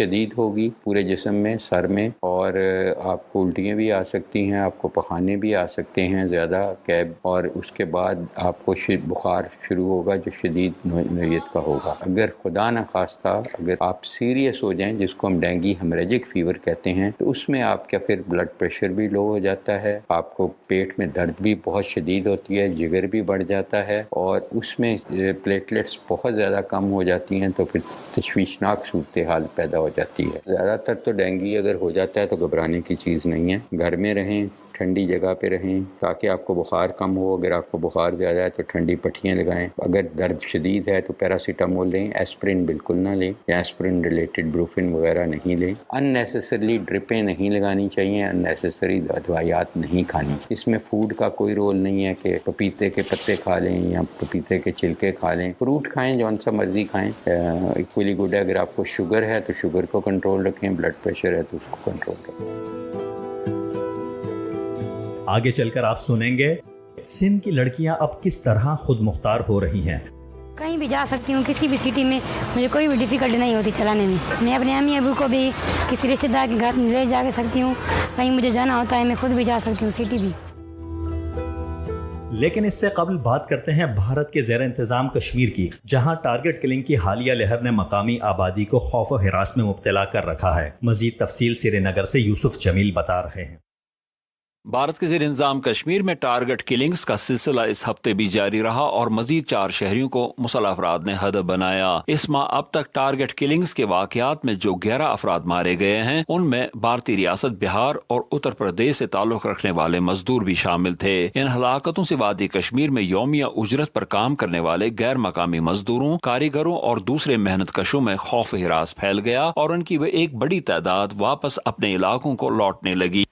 شدید ہوگی پورے جسم میں، سر میں، اور آپ کو الٹیاں بھی آ سکتی ہیں، آپ کو پخانے بھی آ سکتے ہیں زیادہ کیب، اور اس کے بعد آپ کو بخار شروع ہوگا جو شدید نوعیت کا ہوگا۔ اگر خدا نخواستہ اگر آپ سیریس ہو جائیں، جس کو ہم ڈینگی ہیمریجک فیور کہتے ہیں، تو اس میں آپ کا پھر بلڈ پریشر بھی لو ہو جاتا ہے، آپ کو پیٹ میں درد بھی بہت شدید ہوتی ہے، جگر بھی بڑھ جاتا ہے، اور اس میں پلیٹلیٹس بہت زیادہ کم ہو جاتی ہیں، تو پھر تشویشناک صورتحال پیدا ہو جاتی ہے۔ زیادہ تر تو ڈینگی اگر ہو جاتا ہے تو گھبرانے کی چیز نہیں ہے، گھر میں رہیں، ٹھنڈی جگہ پہ رہیں تاکہ آپ کو بخار کم ہو۔ اگر آپ کو بخار زیادہ ہے تو ٹھنڈی پٹیاں لگائیں، اگر درد شدید ہے تو پیراسیٹامول لیں، ایسپرین بالکل نہ لیں، یا ایسپرین ریلیٹڈ بروفن وغیرہ نہیں لیں۔ اننیسیسریلی ڈرپیں نہیں لگانی چاہیے، اننیسیسری دوائیات نہیں کھانی۔ اس میں فوڈ کا کوئی رول نہیں ہے کہ پپیتے کے پتے کھا لیں یا پپیتے کے چھلکے کھا لیں، فروٹ کھائیں، جون سا مرضی کھائیں، ایکولی گڈ ہے۔ اگر آپ کو شوگر ہے تو شوگر کو کنٹرول رکھیں، بلڈ پریشر ہے تو اس کو کنٹرول رکھیں۔ آگے چل کر آپ سنیں گے سندھ کی لڑکیاں اب کس طرح خود مختار ہو رہی ہیں۔ کہیں بھی جا سکتی ہوں، کسی بھی سٹی میں مجھے کوئی بھی ڈیفیکلٹ نہیں ہوتی چلانے میں۔ میں اپنے امی ابو کو بھی کسی رشتے دار کے گھر لے جا کے سکتی ہوں، کہیں مجھے جانا ہوتا ہے میں خود بھی جا سکتی ہوں سٹی بھی۔ لیکن اس سے قبل بات کرتے ہیں بھارت کے زیر انتظام کشمیر کی، جہاں ٹارگٹ کلنگ کی حالیہ لہر نے مقامی آبادی کو خوف و ہراس میں مبتلا کر رکھا ہے۔ مزید تفصیل سری نگر سے یوسف جمیل بتا رہے ہیں۔ بھارت کے زیر انتظام کشمیر میں ٹارگٹ کلنگز کا سلسلہ اس ہفتے بھی جاری رہا اور مزید 4 شہریوں کو مسلح افراد نے ہدف بنایا۔ اس ماہ اب تک ٹارگٹ کلنگز کے واقعات میں جو 11 افراد مارے گئے ہیں، ان میں بھارتی ریاست بہار اور اتر پردیش سے تعلق رکھنے والے مزدور بھی شامل تھے۔ ان ہلاکتوں سے وادی کشمیر میں یومیہ اجرت پر کام کرنے والے غیر مقامی مزدوروں، کاریگروں اور دوسرے محنت کشوں میں خوف و ہراس پھیل گیا اور ان کی ایک بڑی تعداد واپس اپنے علاقوں کو لوٹنے لگی۔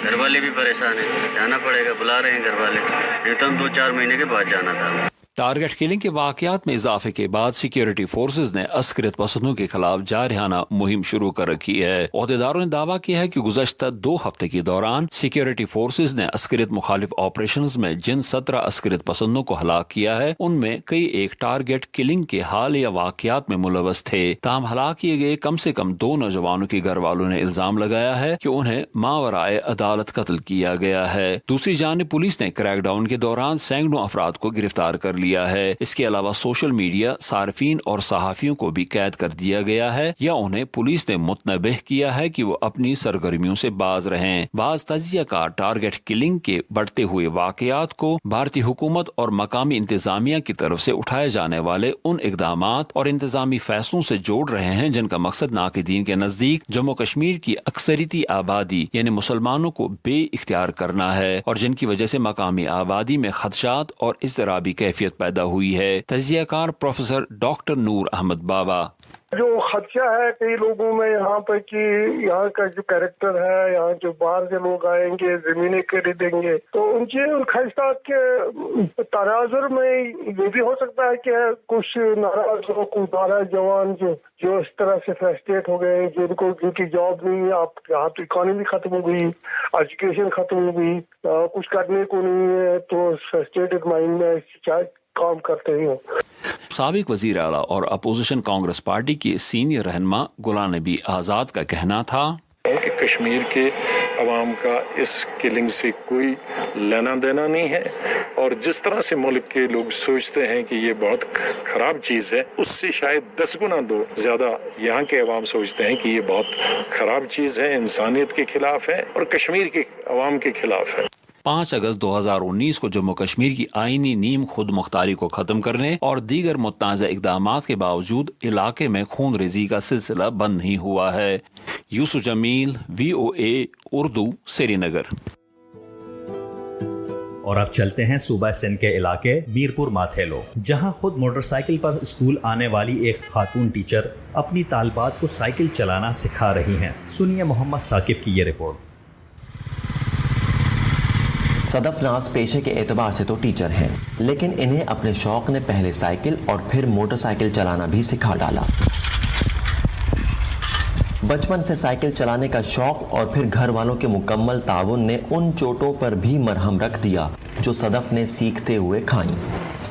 گھر والے بھی پریشان ہیں، جانا پڑے گا، بلا رہے ہیں گھر والے، نہیں تو ہم 2-4 مہینے کے بعد جانا تھا۔ ٹارگٹ کلنگ کے واقعات میں اضافے کے بعد سیکیورٹی فورسز نے عسکریت پسندوں کے خلاف جارحانہ مہم شروع کر رکھی ہے۔ عہدیداروں نے دعویٰ کیا ہے کہ گزشتہ 2 ہفتے کے دوران سیکیورٹی فورسز نے عسکریت مخالف آپریشنز میں جن 17 عسکریت پسندوں کو ہلاک کیا ہے، ان میں کئی ایک ٹارگٹ کلنگ کے حالیہ واقعات میں ملوث تھے۔ تاہم ہلاک کیے گئے کم سے کم 2 نوجوانوں کے گھر والوں نے الزام لگایا ہے کہ انہیں ماورائے عدالت قتل کیا گیا ہے۔ دوسری جانب پولیس نے کریک ڈاؤن کے دوران سینکڑوں افراد کو گرفتار کر لیا ہے۔ اس کے علاوہ سوشل میڈیا صارفین اور صحافیوں کو بھی قید کر دیا گیا ہے یا انہیں پولیس نے متنبہ کیا ہے کہ وہ اپنی سرگرمیوں سے باز رہیں۔ بعض تجزیہ کار ٹارگٹ کلنگ کے بڑھتے ہوئے واقعات کو بھارتی حکومت اور مقامی انتظامیہ کی طرف سے اٹھائے جانے والے ان اقدامات اور انتظامی فیصلوں سے جوڑ رہے ہیں جن کا مقصد ناقدین کے نزدیک جموں کشمیر کی اکثریتی آبادی یعنی مسلمانوں کو بے اختیار کرنا ہے اور جن کی وجہ سے مقامی آبادی میں خدشات اور اضطرابی کیفیت پیدا ہوئی ہے۔ تجزیہ کار پروفیسر ڈاکٹر نور احمد بابا: جو خدشہ ہے کئی لوگوں میں یہاں پہ کہ یہاں کا جو کیریکٹر ہے، یہاں جو باہر سے لوگ آئیں گے زمینیں خریدیں گے، تو ان کے خدشات کے تناظر میں یہ بھی ہو سکتا ہے کہ کچھ ناراض ہو، کچھ ناراض جوان جو اس طرح سے فرسٹریٹ ہو گئے، جن کی جاب نہیں ہے، آپ یہاں تو اکانومی ختم ہو گئی، ایجوکیشن ختم ہو گئی، کچھ کرنے کو نہیں ہے، تو فرسٹریٹڈ مائنڈ میں کام کرتے ہی ہوں۔ سابق وزیر اعلیٰ اور اپوزیشن کانگریس پارٹی کی سینئر رہنما غلام نبی آزاد کا کہنا تھا کہ کشمیر کے عوام کا اس کلنگ سے کوئی لینا دینا نہیں ہے، اور جس طرح سے ملک کے لوگ سوچتے ہیں کہ یہ بہت خراب چیز ہے، اس سے شاید 10 گنا زیادہ یہاں کے عوام سوچتے ہیں کہ یہ بہت خراب چیز ہے، انسانیت کے خلاف ہے اور کشمیر کے عوام کے خلاف ہے۔ 5 اگست 2019 کو جموں کشمیر کی آئینی نیم خود مختاری کو ختم کرنے اور دیگر متنازع اقدامات کے باوجود علاقے میں خون ریزی کا سلسلہ بند نہیں ہوا ہے۔ یوسف جمیل، VOA اردو، سری نگر۔ اور اب چلتے ہیں صوبہ سندھ کے علاقے میرپور ماتھیلو، جہاں خود موٹر سائیکل پر اسکول آنے والی ایک خاتون ٹیچر اپنی طالبات کو سائیکل چلانا سکھا رہی ہیں۔ سنیے محمد ثاقب کی یہ رپورٹ۔ صدف ناز پیشے کے اعتبار سے تو ٹیچر ہیں، لیکن انہیں اپنے شوق نے پہلے سائیکل اور پھر موٹر سائیکل چلانا بھی سکھا ڈالا۔ بچپن سے سائیکل چلانے کا شوق اور پھر گھر والوں کے مکمل تعاون نے ان چوٹوں پر بھی مرہم رکھ دیا جو صدف نے سیکھتے ہوئے کھائیں۔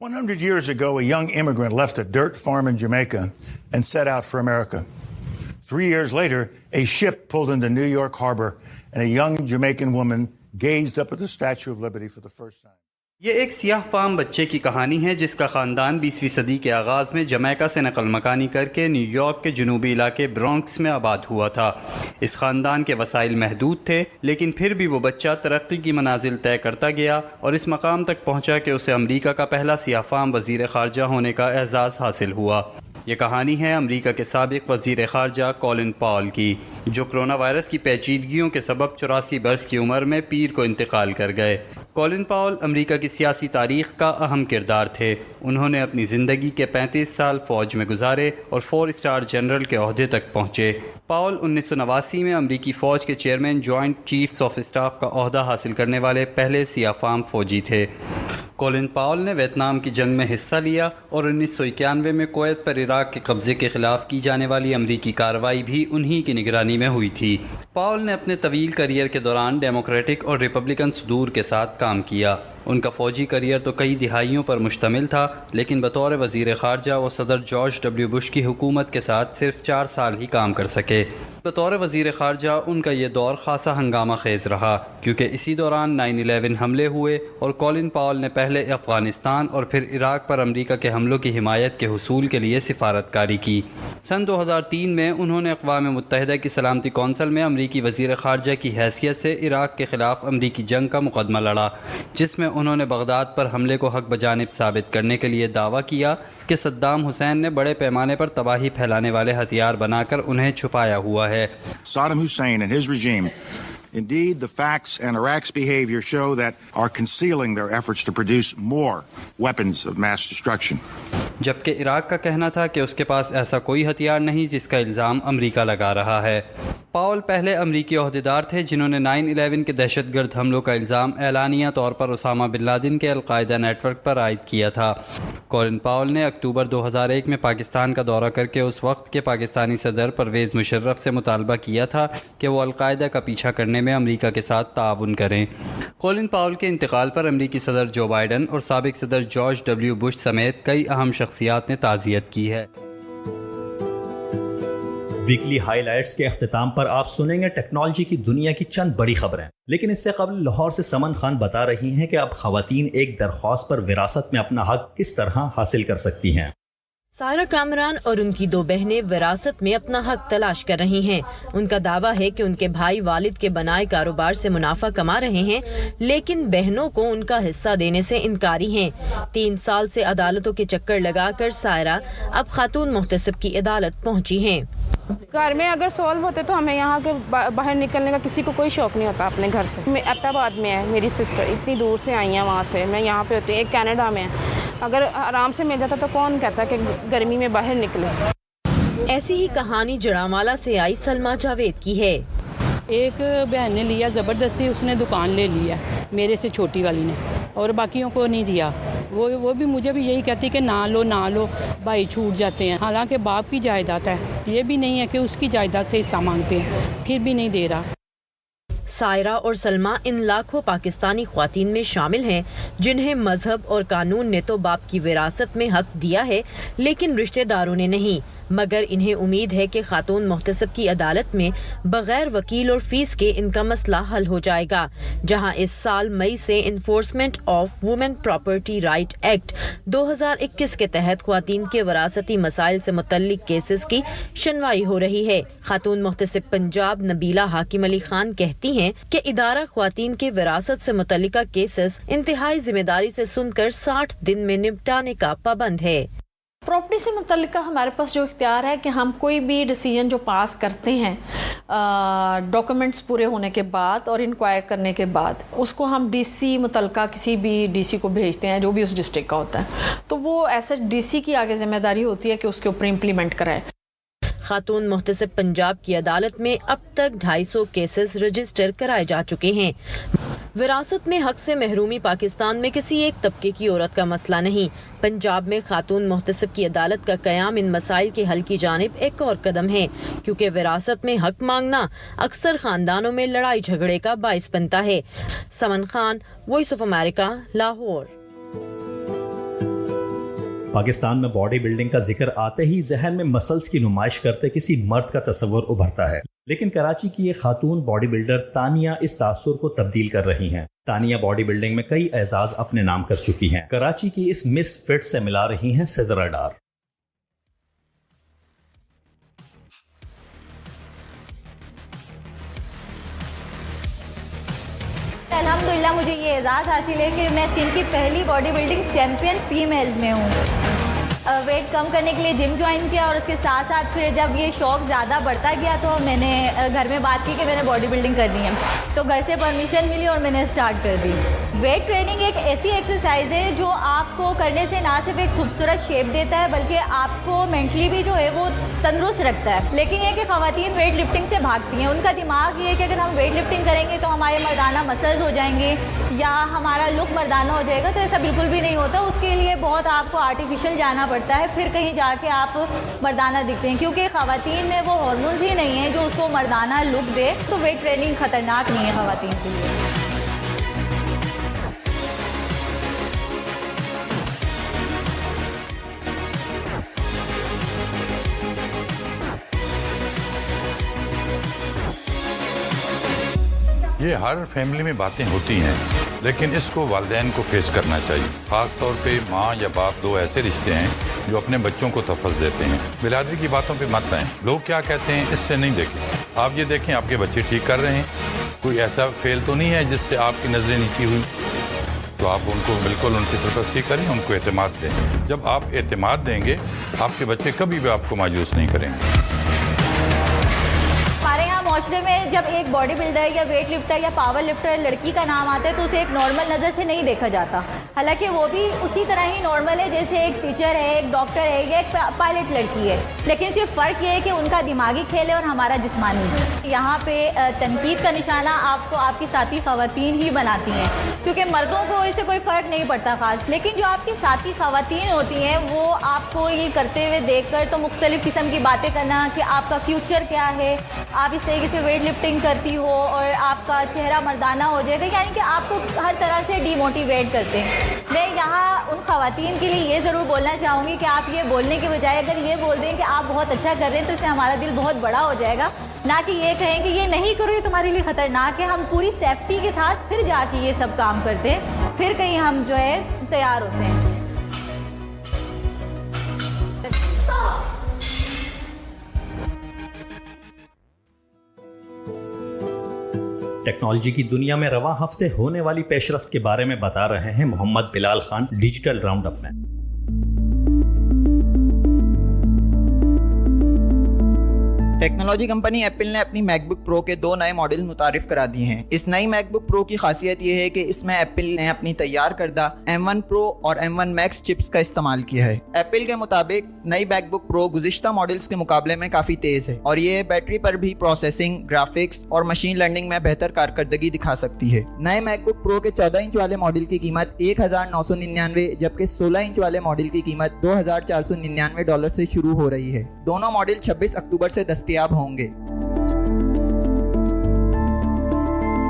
100 years ago, a young immigrant left a dirt farm in Jamaica and set out for America. 3 years later, a ship pulled into New York Harbor and a young Jamaican woman gazed up at the Statue of Liberty for the first time. یہ ایک سیاہ فام بچے کی کہانی ہے جس کا خاندان 20ویں صدی کے آغاز میں جمیکا سے نقل مکانی کر کے نیو یارک کے جنوبی علاقے برونکس میں آباد ہوا تھا۔ اس خاندان کے وسائل محدود تھے، لیکن پھر بھی وہ بچہ ترقی کی منازل طے کرتا گیا اور اس مقام تک پہنچا کہ اسے امریکہ کا پہلا سیاہ فام وزیر خارجہ ہونے کا اعزاز حاصل ہوا۔ یہ کہانی ہے امریکہ کے سابق وزیر خارجہ کولن پاول کی، جو کرونا وائرس کی پیچیدگیوں کے سبب 84 برس کی عمر میں پیر کو انتقال کر گئے۔ کولن پاول امریکہ کی سیاسی تاریخ کا اہم کردار تھے۔ انہوں نے اپنی زندگی کے 35 سال فوج میں گزارے اور 4 اسٹار جنرل کے عہدے تک پہنچے۔ پاول 1989 میں امریکی فوج کے chairman joint chiefs of staff کا عہدہ حاصل کرنے والے پہلے سیاہ فام فوجی تھے۔ کولن پاول نے ویتنام کی جنگ میں حصہ لیا اور 1991 میں کویت پر عراق کے قبضے کے خلاف کی جانے والی امریکی کارروائی بھی انہی کی نگرانی میں ہوئی تھی۔ پاول نے اپنے طویل کیریئر کے دوران ڈیموکریٹک اور ریپبلکن صدور کے ساتھ کام کیا۔ ان کا فوجی کیریئر تو کئی دہائیوں پر مشتمل تھا، لیکن بطور وزیر خارجہ وہ صدر جارج ڈبلیو بش کی حکومت کے ساتھ صرف 4 سال ہی کام کر سکے۔ بطور وزیر خارجہ ان کا یہ دور خاصا ہنگامہ خیز رہا، کیونکہ اسی دوران 9/11 حملے ہوئے اور کولن پاول نے پہلے افغانستان اور پھر عراق پر امریکہ کے حملوں کی حمایت کے حصول کے لیے سفارتکاری کی۔ سن 2003 میں انہوں نے اقوام متحدہ کی سلامتی کونسل میں امریکی وزیر خارجہ کی حیثیت سے عراق کے خلاف امریکی جنگ کا مقدمہ لڑا، جس میں انہوں نے بغداد پر حملے کو حق بجانب ثابت کرنے کے لیے دعویٰ کیا کہ صدام حسین نے بڑے پیمانے پر تباہی پھیلانے والے ہتھیار بنا کر انہیں چھپایا ہوا ہے۔ Saddam Hussein and his regime Indeed, the facts and Iraq's behavior show that are concealing their efforts to produce more weapons of mass destruction. جبکہ عراق کا کہنا تھا کہ اس کے پاس ایسا کوئی ہتھیار نہیں جس کا الزام امریکہ لگا رہا ہے۔ پاول پہلے امریکی عہدیدار تھے جنہوں نے 9/11 کے دہشت گرد حملوں کا الزام اعلانیہ طور پر اسامہ بن لادن کے القاعدہ نیٹ ورک پر عائد کیا تھا۔ کولن پاول نے اکتوبر 2001 میں پاکستان کا دورہ کر کے اس وقت کے پاکستانی صدر پرویز مشرف سے مطالبہ کیا تھا کہ وہ القاعدہ کا پیچھا کرنے میں امریکہ کے ساتھ تعاون کریں۔ کولن پاول کے انتقال پر امریکی صدر جو بائیڈن اور سابق صدر جارج ڈبلیو بش سمیت کئی اہم شخصیات نے تعزیت کی ہے۔ ویکلی ہائی لائٹس کے اختتام پر آپ سنیں گے ٹیکنالوجی کی دنیا کی چند بڑی خبریں، لیکن اس سے قبل لاہور سے سمن خان بتا رہی ہیں کہ اب خواتین ایک درخواست پر وراثت میں اپنا حق کس طرح حاصل کر سکتی ہیں۔ سائرہ کامران اور ان کی 2 بہنیں وراثت میں اپنا حق تلاش کر رہی ہیں۔ ان کا دعویٰ ہے کہ ان کے بھائی والد کے بنائے کاروبار سے منافع کما رہے ہیں، لیکن بہنوں کو ان کا حصہ دینے سے انکاری ہیں۔ 3 سال سے عدالتوں کے چکر لگا کر سائرہ اب خاتون محتسب کی عدالت پہنچی ہیں۔ گھر میں اگر سولو ہوتے تو ہمیں یہاں کے باہر نکلنے کا کسی کو کوئی شوق نہیں ہوتا اپنے گھر سے۔ میں ایبٹ آباد میں ہے میری سسٹر، اتنی دور سے آئی ہیں وہاں سے، میں یہاں پہ ہوتی ہوں، ایک کینیڈا میں ہے۔ اگر آرام سے مل جاتا تو کون کہتا کہ گرمی میں باہر نکلے۔ ایسی ہی کہانی جڑامالہ سے آئی سلمہ جاوید کی ہے۔ ایک بہن نے لیا زبردستی، اس نے دکان لے لیا میرے سے چھوٹی والی نے، اور باقیوں کو نہیں دیا۔ وہ بھی مجھے بھی یہی کہتی کہ نہ لو بھائی چھوٹ جاتے ہیں، حالانکہ باپ کی جائیداد ہے، یہ بھی نہیں ہے کہ اس کی جائیداد سے حصہ مانگتے ہیں، پھر بھی نہیں دے رہا۔ سائرہ اور سلمہ ان لاکھوں پاکستانی خواتین میں شامل ہیں جنہیں مذہب اور قانون نے تو باپ کی وراثت میں حق دیا ہے، لیکن رشتہ داروں نے نہیں، مگر انہیں امید ہے کہ خاتون محتسب کی عدالت میں بغیر وکیل اور فیس کے ان کا مسئلہ حل ہو جائے گا، جہاں اس سال مئی سے enforcement of women property right act 2021 کے تحت خواتین کے وراثتی مسائل سے متعلق کیسز کی سنوائی ہو رہی ہے۔ خاتون محتسب پنجاب نبیلہ حاکم علی خان کہتی ہیں کہ ادارہ خواتین کے وراثت سے متعلقہ کیسز انتہائی ذمہ داری سے سن کر 60 دن میں نپٹانے کا پابند ہے۔ پراپرٹی سے متعلقہ ہمارے پاس جو اختیار ہے کہ ہم کوئی بھی ڈیسیجن جو پاس کرتے ہیں ڈاکومنٹس پورے ہونے کے بعد اور انکوائر کرنے کے بعد، اس کو ہم ڈی سی متعلقہ کسی بھی ڈی سی کو بھیجتے ہیں جو بھی اس ڈسٹرکٹ کا ہوتا ہے، تو وہ ایسا ڈی سی کی آگے ذمہ داری ہوتی ہے کہ اس کے اوپر امپلیمنٹ کرائے۔ خاتون محتسب پنجاب کی عدالت میں اب تک 250 کیسز رجسٹر کرائے جا چکے ہیں۔ وراثت میں حق سے محرومی پاکستان میں کسی ایک طبقے کی عورت کا مسئلہ نہیں۔ پنجاب میں خاتون محتسب کی عدالت کا قیام ان مسائل کے حل کی جانب ایک اور قدم ہے، کیونکہ وراثت میں حق مانگنا اکثر خاندانوں میں لڑائی جھگڑے کا باعث بنتا ہے۔ Saman Khan, voice of America, Lahore. Pakistan میں باڈی بلڈنگ کا ذکر آتے ہی ذہن میں مسلز کی نمائش کرتے کسی مرد کا تصور ابھرتا ہے، لیکن کراچی کی ایک خاتون باڈی بلڈر تانیہ اس تاثر کو تبدیل کر رہی ہیں۔ تانیہ باڈی بلڈنگ میں کئی اعزاز اپنے نام کر چکی ہیں۔ کراچی کی اس مس فٹ سے ملا رہی ہیں سدرا ڈار۔ الحمدللہ مجھے یہ اعزاز حاصل ہے کہ میں چین کی پہلی باڈی بلڈنگ چیمپئن فیمیلز میں ہوں۔ ویٹ کم کرنے کے لیے جم جوائن کیا، اور اس کے ساتھ ساتھ پھر جب یہ شوق زیادہ بڑھتا گیا تو میں نے گھر میں بات کی کہ میں نے باڈی بلڈنگ کرنی ہے، تو گھر سے پرمیشن ملی اور میں نے اسٹارٹ کر دی۔ ویٹ ٹریننگ ایک ایسی ایکسرسائز ہے جو آپ کو کرنے سے نہ صرف ایک خوبصورت شیپ دیتا ہے بلکہ آپ کو مینٹلی بھی جو ہے وہ تندرست رکھتا ہے۔ لیکن یہ کہ خواتین ویٹ لفٹنگ سے بھاگتی ہیں، ان کا دماغ یہ ہے کہ اگر ہم ویٹ لفٹنگ کریں گے تو ہمارے مردانہ مسلز ہو جائیں گے یا ہمارا لک مردانہ ہو جائے گا، تو ایسا بالکل بھی نہیں ہوتا۔ اس کے لیے بہت آپ کو آرٹیفیشل جانا پڑتا ہے، پھر کہیں جا کے آپ مردانہ دکھتے ہیں، کیونکہ خواتین میں وہ ہارمونز ہی نہیں ہیں جو اس کو مردانہ لک دے۔ تو ویٹ ٹریننگ خطرناک نہیں ہے خواتین کے لیے۔ یہ ہر فیملی میں باتیں ہوتی ہیں، لیکن اس کو والدین کو فیس کرنا چاہیے۔ خاص طور پہ ماں یا باپ، دو ایسے رشتے ہیں جو اپنے بچوں کو تحفظ دیتے ہیں۔ برادری کی باتوں پہ مت آئیں، لوگ کیا کہتے ہیں اس سے نہیں دیکھیں۔ آپ یہ دیکھیں آپ کے بچے ٹھیک کر رہے ہیں، کوئی ایسا فیل تو نہیں ہے جس سے آپ کی نظریں نیچی ہوئی، تو آپ ان کو بالکل ان کی سرپرستی کریں، ان کو اعتماد دیں۔ جب آپ اعتماد دیں گے آپ کے بچے کبھی بھی آپ کو مایوس نہیں کریں گے۔ ہمارے یہاں معاشرے میں جب ایک باڈی بلڈر یا ویٹ لفٹر یا پاور لفٹر لڑکی کا نام آتا ہے تو اسے ایک نارمل نظر سے نہیں دیکھا جاتا، حالانکہ وہ بھی اسی طرح ہی نارمل ہے جیسے ایک ٹیچر ہے، ایک ڈاکٹر ہے یا ایک پائلٹ لڑکی ہے، لیکن صرف فرق یہ ہے کہ ان کا دماغی کھیل ہے اور ہمارا جسمانی ہے۔ یہاں پہ تنقید کا نشانہ آپ کو آپ کی ساتھی خواتین ہی بناتی ہیں، کیونکہ مردوں کو اس سے کوئی فرق نہیں پڑتا خاص، لیکن جو آپ کی ساتھی خواتین ہوتی ہیں وہ آپ کو یہ کرتے ہوئے دیکھ کر تو مختلف قسم کی باتیں کرنا کہ آپ کا فیوچر کیا ہے، آپ اس طریقے سے ویٹ لفٹنگ کرتی ہو اور آپ کا چہرہ مردانہ ہو جائے گا، یعنی کہ آپ کو ہر طرح سے ڈی موٹیویٹ کرتے ہیں۔ میں یہاں ان خواتین کے لیے یہ ضرور بولنا چاہوں گی کہ آپ یہ بولنے کے بجائے اگر یہ بول دیں کہ آپ بہت اچھا کر رہے ہیں تو اس سے ہمارا دل بہت بڑا ہو جائے گا، نہ کہ یہ کہیں کہ یہ نہیں کرو یہ تمہارے لیے خطرناک ہے۔ ہم پوری سیفٹی کے ساتھ پھر جا کے یہ سب کام کرتے ہیں، پھر کہیں ہم جو ہے تیار ہوتے ہیں۔ ٹیکنالوجی کی دنیا میں رواں ہفتے ہونے والی پیش رفت کے بارے میں بتا رہے ہیں محمد بلال خان ڈیجیٹل راؤنڈ اپ میں۔ ٹیکنالوجی کمپنی ایپل نے اپنی میک بک پرو کے 2 نئے ماڈل متعارف کرا دیے ہیں۔ اس نئی میک بک پرو کی خاصیت یہ ہے کہ اس میں ایپل نے اپنی تیار کردہ M1 پرو اور M1 میکس چپس کا استعمال کیا ہے۔ ایپل کے مطابق نئی میک بک پرو گزشتہ ماڈلز کے مقابلے میں کافی تیز ہے اور یہ بیٹری پر بھی پروسیسنگ، گرافکس اور مشین لرننگ میں بہتر کارکردگی دکھا سکتی ہے۔ نئے میک بک پرو کے 14 انچ والے ماڈل کی قیمت $1999 جبکہ 16 انچ والے ماڈل کی قیمت $2499 سے شروع ہو رہی ہے۔ دونوں ماڈل 26 اکتوبر سے دستیاب ہوں گے۔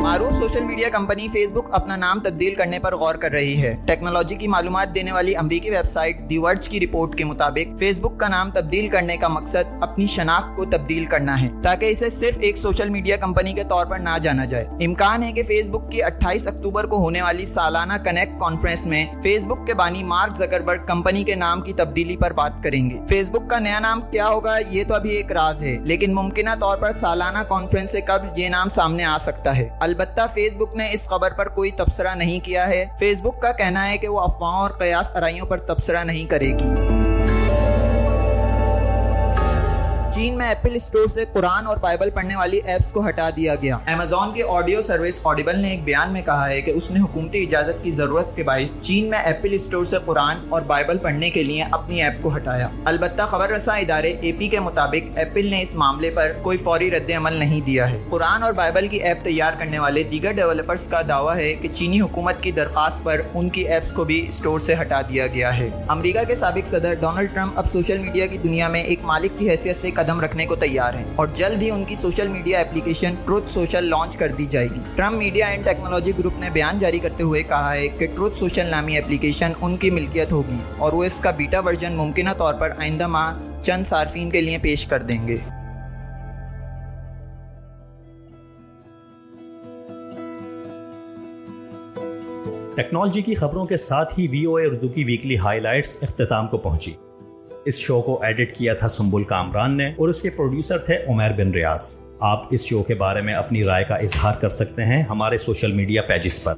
معروف سوشل میڈیا کمپنی فیس بک اپنا نام تبدیل کرنے پر غور کر رہی ہے۔ ٹیکنالوجی کی معلومات دینے والی امریکی ویب سائٹ دی ورج کی رپورٹ کے مطابق فیس بک کا نام تبدیل کرنے کا مقصد اپنی شناخت کو تبدیل کرنا ہے تاکہ اسے صرف ایک سوشل میڈیا کمپنی کے طور پر نہ جانا جائے۔ امکان ہے کہ فیس بک کی 28 اکتوبر کو ہونے والی سالانہ کنیکٹ کانفرنس میں فیس بک کے بانی مارک زکربرگ کمپنی کے نام کی تبدیلی پر بات کریں گے۔ فیس بک کا نیا نام کیا ہوگا یہ تو ابھی ایک راز ہے، لیکن ممکنہ طور پر سالانہ کانفرنس سے قبل یہ نام سامنے آ سکتا ہے۔ البتہ فیس بک نے اس خبر پر کوئی تبصرہ نہیں کیا ہے۔ فیس بک کا کہنا ہے کہ وہ افواہوں اور قیاس آرائیوں پر تبصرہ نہیں کرے گی۔ چین میں ایپل اسٹور سے قرآن اور بائبل پڑھنے والی ایپس کو ہٹا دیا گیا۔ ایمیزون کے آڈیو سروس آڈیبل نے ایک بیان میں کہا ہے کہ اس نے حکومتی اجازت کی ضرورت کے باعث چین میں ایپل اسٹور سے قرآن اور بائبل پڑھنے کے لیے اپنی ایپ کو ہٹایا۔ البتہ خبر رساں ادارے AP کے مطابق ایپل نے اس معاملے پر کوئی فوری رد عمل نہیں دیا ہے۔ قرآن اور بائبل کی ایپ تیار کرنے والے دیگر ڈیولپرز کا دعویٰ ہے کہ چینی حکومت کی درخواست پر ان کی ایپس کو بھی اسٹور سے ہٹا دیا گیا ہے۔ امریکہ کے سابق صدر ڈونلڈ ٹرمپ اب سوشل میڈیا کی دنیا میں ایک مالک کی حیثیت سے قدم رکھنے کو تیار ہیں اور جلد ہی ان کی social media application truth social launch کر دی جائے گی۔ Trump media and technology group نے بیان جاری کرتے ہوئے کہا ہے کہ ٹروتھ سوشل نامی ایپلیکیشن ان کی ملکیت ہوگی اور وہ اس کا بیٹا ورژن ممکنہ طور پر آئندہ ماہ چند صارفین کے لیے پیش کر دیں گے۔ ٹیکنالوجی کی خبروں کے ساتھ ہی VOA اردو کی ویکلی ہائی لائٹس اختتام کو پہنچی۔ اس شو کو ایڈٹ کیا تھا سنبل کامران نے اور اس کے پروڈیوسر تھے عمیر بن ریاض۔ آپ اس شو کے بارے میں اپنی رائے کا اظہار کر سکتے ہیں ہمارے سوشل میڈیا پیجز پر۔